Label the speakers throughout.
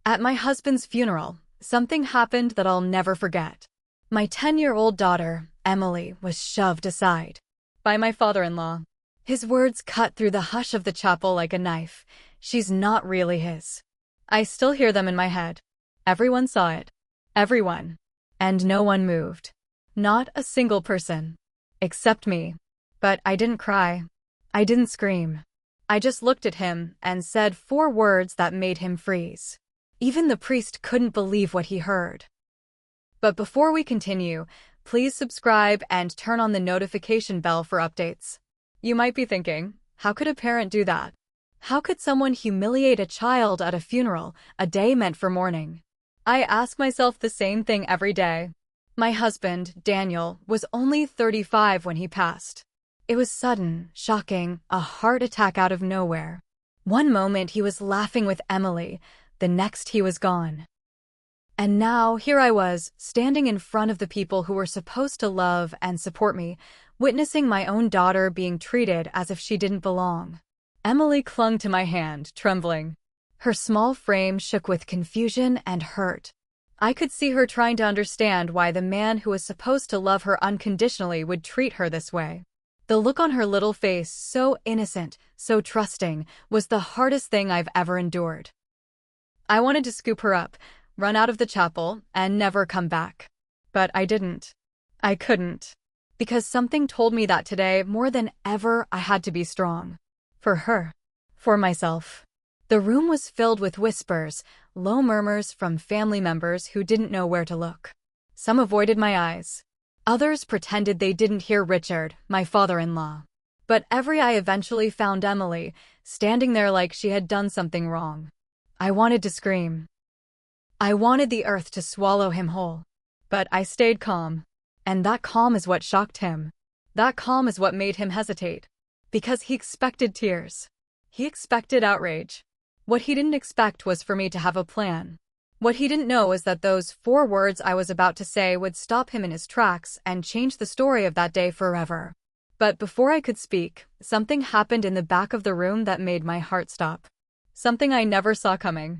Speaker 1: At my husband's funeral, something happened that I'll never forget. My 10-year-old daughter, Emily, was shoved aside by my father-in-law. His words cut through the hush of the chapel like a knife. She's not really his. I still hear them in my head. Everyone saw it. Everyone. And no one moved. Not a single person. Except me. But I didn't cry. I didn't scream. I just looked at him and said 4 words that made him freeze. Even the priest couldn't believe what he heard. But before we continue, please subscribe and turn on the notification bell for updates. You might be thinking, how could a parent do that? How could someone humiliate a child at a funeral, a day meant for mourning? I ask myself the same thing every day. My husband, Daniel, was only 35 when he passed. It was sudden, shocking, a heart attack out of nowhere. One moment he was laughing with Emily, the next he was gone. And now here I was, standing in front of the people who were supposed to love and support me, witnessing my own daughter being treated as if she didn't belong. Emily clung to my hand, trembling. Her small frame shook with confusion and hurt. I could see her trying to understand why the man who was supposed to love her unconditionally would treat her this way. The look on her little face, so innocent, so trusting, was the hardest thing I've ever endured. I wanted to scoop her up, run out of the chapel, and never come back. But I didn't. I couldn't. Because something told me that today, more than ever, I had to be strong. For her. For myself. The room was filled with whispers, low murmurs from family members who didn't know where to look. Some avoided my eyes. Others pretended they didn't hear Richard, my father-in-law. But every eye eventually found Emily, standing there like she had done something wrong. I wanted to scream. I wanted the earth to swallow him whole. But I stayed calm. And that calm is what shocked him. That calm is what made him hesitate. Because he expected tears. He expected outrage. What he didn't expect was for me to have a plan. What he didn't know was that those 4 words I was about to say would stop him in his tracks and change the story of that day forever. But before I could speak, something happened in the back of the room that made my heart stop. Something I never saw coming.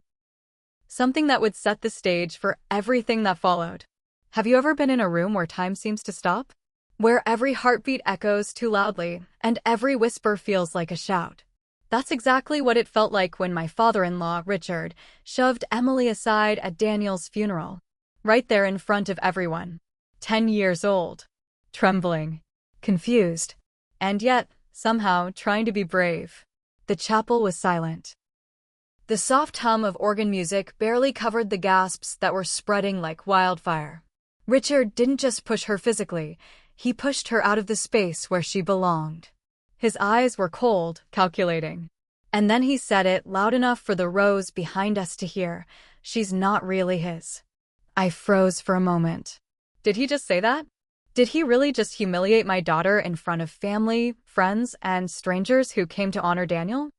Speaker 1: Something that would set the stage for everything that followed. Have you ever been in a room where time seems to stop? Where every heartbeat echoes too loudly, and every whisper feels like a shout? That's exactly what it felt like when my father-in-law, Richard, shoved Emily aside at Daniel's funeral. Right there in front of everyone. 10 years old. Trembling. Confused. And yet, somehow, trying to be brave. The chapel was silent. The soft hum of organ music barely covered the gasps that were spreading like wildfire. Richard didn't just push her physically, he pushed her out of the space where she belonged. His eyes were cold, calculating. And then he said it loud enough for the rows behind us to hear, "She's not really his." I froze for a moment. Did he just say that? Did he really just humiliate my daughter in front of family, friends, and strangers who came to honor Daniel?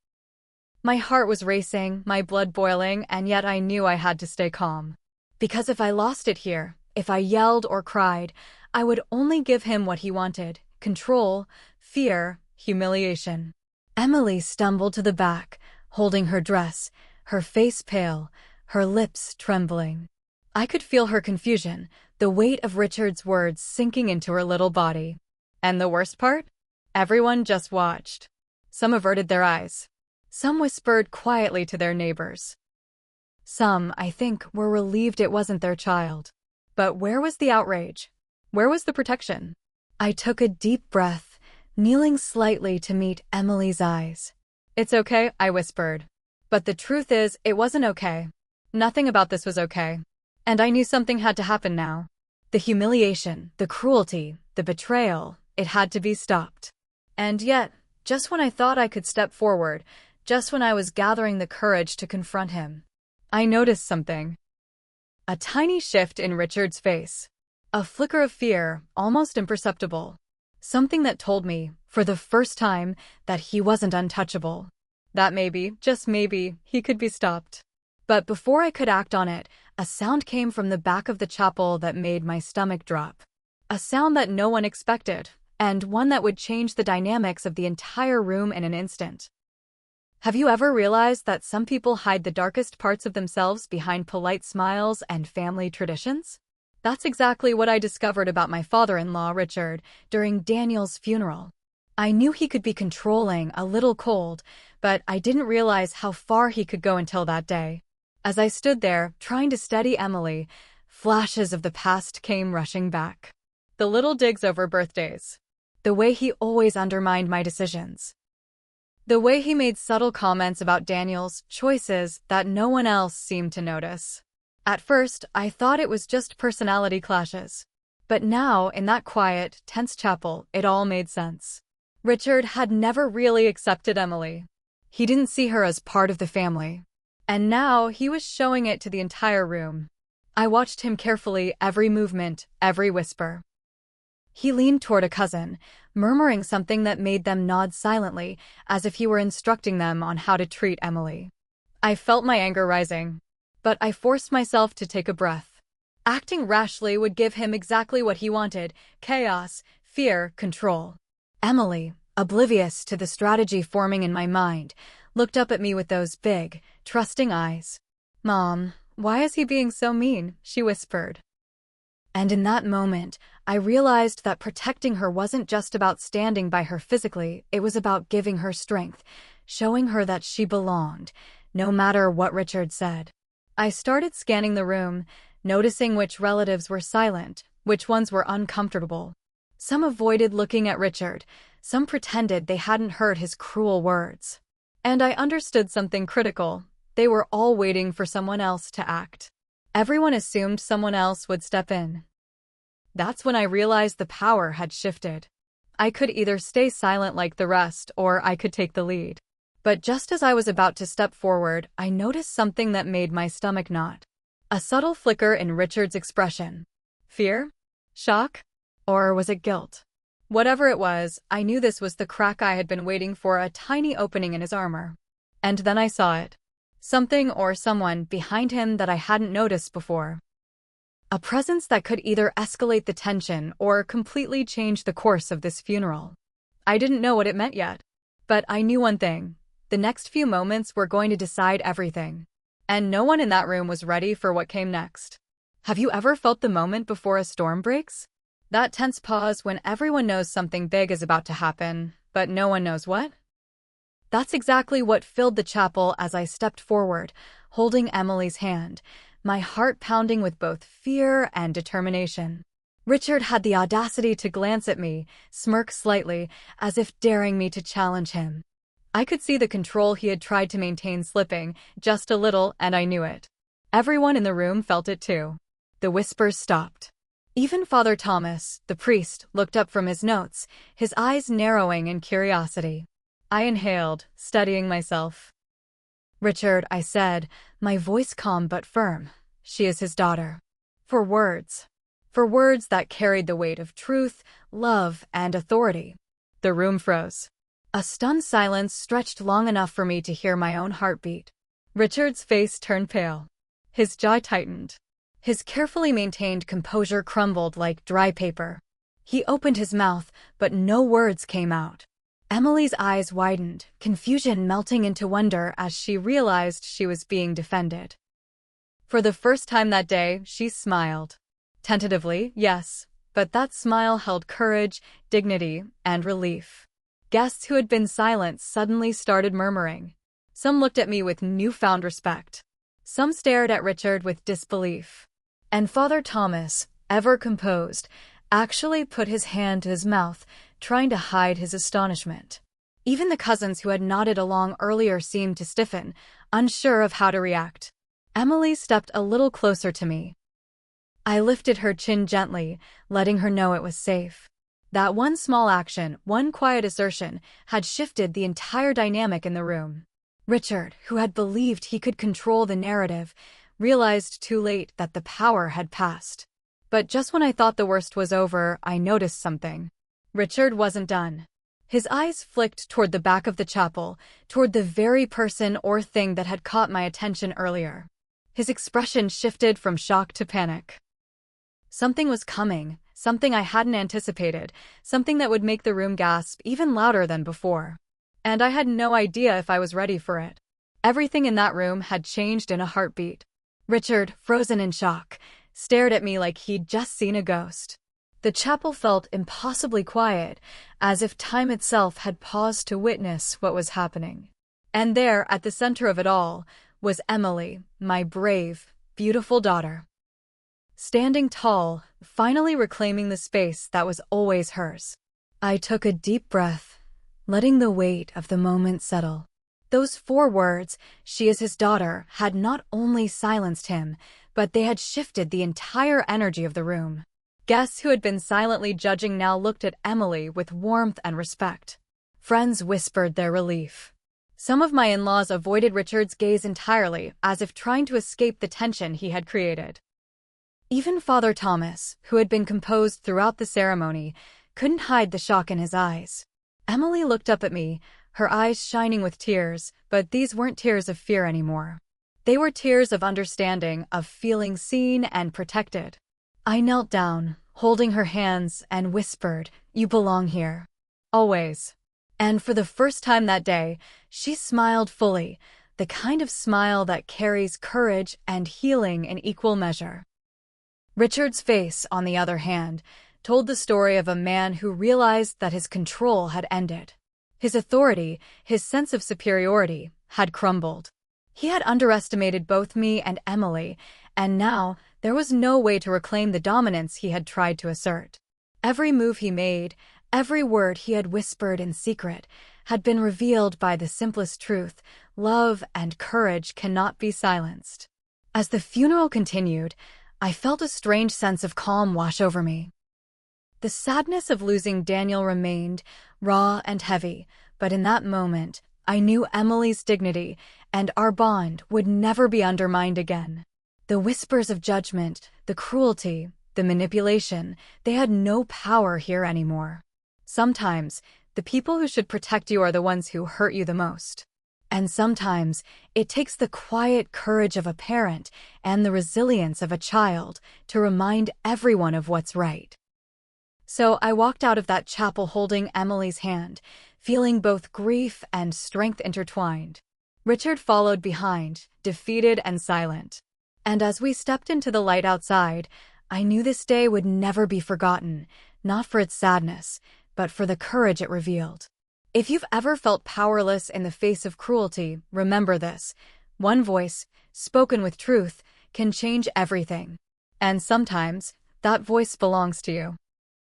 Speaker 1: My heart was racing, my blood boiling, and yet I knew I had to stay calm. Because if I lost it here, if I yelled or cried, I would only give him what he wanted: control, fear, humiliation. Emily stumbled to the back, holding her dress, her face pale, her lips trembling. I could feel her confusion, the weight of Richard's words sinking into her little body. And the worst part? Everyone just watched. Some averted their eyes. Some whispered quietly to their neighbors. Some, I think, were relieved it wasn't their child. But where was the outrage? Where was the protection? I took a deep breath, kneeling slightly to meet Emily's eyes. "It's okay," I whispered. But the truth is, it wasn't okay. Nothing about this was okay. And I knew something had to happen now. The humiliation, the cruelty, the betrayal, it had to be stopped. And yet, just when I thought I could step forward, just when I was gathering the courage to confront him, I noticed something. A tiny shift in Richard's face. A flicker of fear, almost imperceptible. Something that told me, for the first time, that he wasn't untouchable. That maybe, just maybe, he could be stopped. But before I could act on it, a sound came from the back of the chapel that made my stomach drop. A sound that no one expected, and one that would change the dynamics of the entire room in an instant. Have you ever realized that some people hide the darkest parts of themselves behind polite smiles and family traditions? That's exactly what I discovered about my father-in-law, Richard, during Daniel's funeral. I knew he could be controlling, a little cold, but I didn't realize how far he could go until that day. As I stood there, trying to steady Emily, flashes of the past came rushing back. The little digs over birthdays. The way he always undermined my decisions. The way he made subtle comments about Daniel's choices that no one else seemed to notice. At first, I thought it was just personality clashes. But now, in that quiet, tense chapel, it all made sense. Richard had never really accepted Emily. He didn't see her as part of the family. And now, he was showing it to the entire room. I watched him carefully, every movement, every whisper. He leaned toward a cousin, murmuring something that made them nod silently, as if he were instructing them on how to treat Emily. I felt my anger rising, but I forced myself to take a breath. Acting rashly would give him exactly what he wanted: chaos, fear, control. Emily, oblivious to the strategy forming in my mind, looked up at me with those big, trusting eyes. "Mom, why is he being so mean?" she whispered. And in that moment, I realized that protecting her wasn't just about standing by her physically, it was about giving her strength, showing her that she belonged, no matter what Richard said. I started scanning the room, noticing which relatives were silent, which ones were uncomfortable. Some avoided looking at Richard, some pretended they hadn't heard his cruel words. And I understood something critical: they were all waiting for someone else to act. Everyone assumed someone else would step in. That's when I realized the power had shifted. I could either stay silent like the rest, or I could take the lead. But just as I was about to step forward, I noticed something that made my stomach knot. A subtle flicker in Richard's expression. Fear? Shock? Or was it guilt? Whatever it was, I knew this was the crack I had been waiting for, a tiny opening in his armor. And then I saw it. Something or someone behind him that I hadn't noticed before. A presence that could either escalate the tension or completely change the course of this funeral. I didn't know what it meant yet. But I knew one thing: the next few moments were going to decide everything. And no one in that room was ready for what came next. Have you ever felt the moment before a storm breaks? That tense pause when everyone knows something big is about to happen, but no one knows what? That's exactly what filled the chapel as I stepped forward, holding Emily's hand, my heart pounding with both fear and determination. Richard had the audacity to glance at me, smirk slightly, as if daring me to challenge him. I could see the control he had tried to maintain slipping, just a little, and I knew it. Everyone in the room felt it too. The whispers stopped. Even Father Thomas, the priest, looked up from his notes, his eyes narrowing in curiosity. I inhaled, steadying myself. "Richard," I said, my voice calm but firm, "she is his daughter." For words that carried the weight of truth, love, and authority. The room froze. A stunned silence stretched long enough for me to hear my own heartbeat. Richard's face turned pale. His jaw tightened. His carefully maintained composure crumbled like dry paper. He opened his mouth, but no words came out. Emily's eyes widened, confusion melting into wonder as she realized she was being defended. For the first time that day, she smiled. Tentatively, yes, but that smile held courage, dignity, and relief. Guests who had been silent suddenly started murmuring. Some looked at me with newfound respect. Some stared at Richard with disbelief. And Father Thomas, ever composed, actually put his hand to his mouth, trying to hide his astonishment. Even the cousins who had nodded along earlier seemed to stiffen, unsure of how to react. Emily stepped a little closer to me. I lifted her chin gently, letting her know it was safe. That one small action, one quiet assertion, had shifted the entire dynamic in the room. Richard, who had believed he could control the narrative, realized too late that the power had passed. But just when I thought the worst was over, I noticed something. Richard wasn't done. His eyes flicked toward the back of the chapel, toward the very person or thing that had caught my attention earlier. His expression shifted from shock to panic. Something was coming, something I hadn't anticipated, something that would make the room gasp even louder than before. and I had no idea if I was ready for it. Everything in that room had changed in a heartbeat. Richard, frozen in shock, stared at me like he'd just seen a ghost. The chapel felt impossibly quiet, as if time itself had paused to witness what was happening. And there, at the center of it all, was Emily, my brave, beautiful daughter. Standing tall, finally reclaiming the space that was always hers. I took a deep breath, letting the weight of the moment settle. Those 4 words, "she is his daughter," had not only silenced him, but they had shifted the entire energy of the room. Guests who had been silently judging now looked at Emily with warmth and respect. Friends whispered their relief. Some of my in-laws avoided Richard's gaze entirely, as if trying to escape the tension he had created. Even Father Thomas, who had been composed throughout the ceremony, couldn't hide the shock in his eyes. Emily looked up at me, her eyes shining with tears, but these weren't tears of fear anymore. They were tears of understanding, of feeling seen and protected. I knelt down, holding her hands, and whispered, "You belong here. Always." And for the first time that day, she smiled fully, the kind of smile that carries courage and healing in equal measure. Richard's face, on the other hand, told the story of a man who realized that his control had ended. His authority, his sense of superiority, had crumbled. He had underestimated both me and Emily, and now there was no way to reclaim the dominance he had tried to assert. Every move he made, every word he had whispered in secret, had been revealed by the simplest truth: love and courage cannot be silenced. As the funeral continued, I felt a strange sense of calm wash over me. The sadness of losing Daniel remained, raw and heavy, but in that moment, I knew Emily's dignity and our bond would never be undermined again. The whispers of judgment, the cruelty, the manipulation, they had no power here anymore. Sometimes, the people who should protect you are the ones who hurt you the most. And sometimes, it takes the quiet courage of a parent and the resilience of a child to remind everyone of what's right. So I walked out of that chapel holding Emily's hand, feeling both grief and strength intertwined. Richard followed behind, defeated and silent. And as we stepped into the light outside, I knew this day would never be forgotten, not for its sadness, but for the courage it revealed. If you've ever felt powerless in the face of cruelty, remember this: one voice, spoken with truth, can change everything. And sometimes, that voice belongs to you.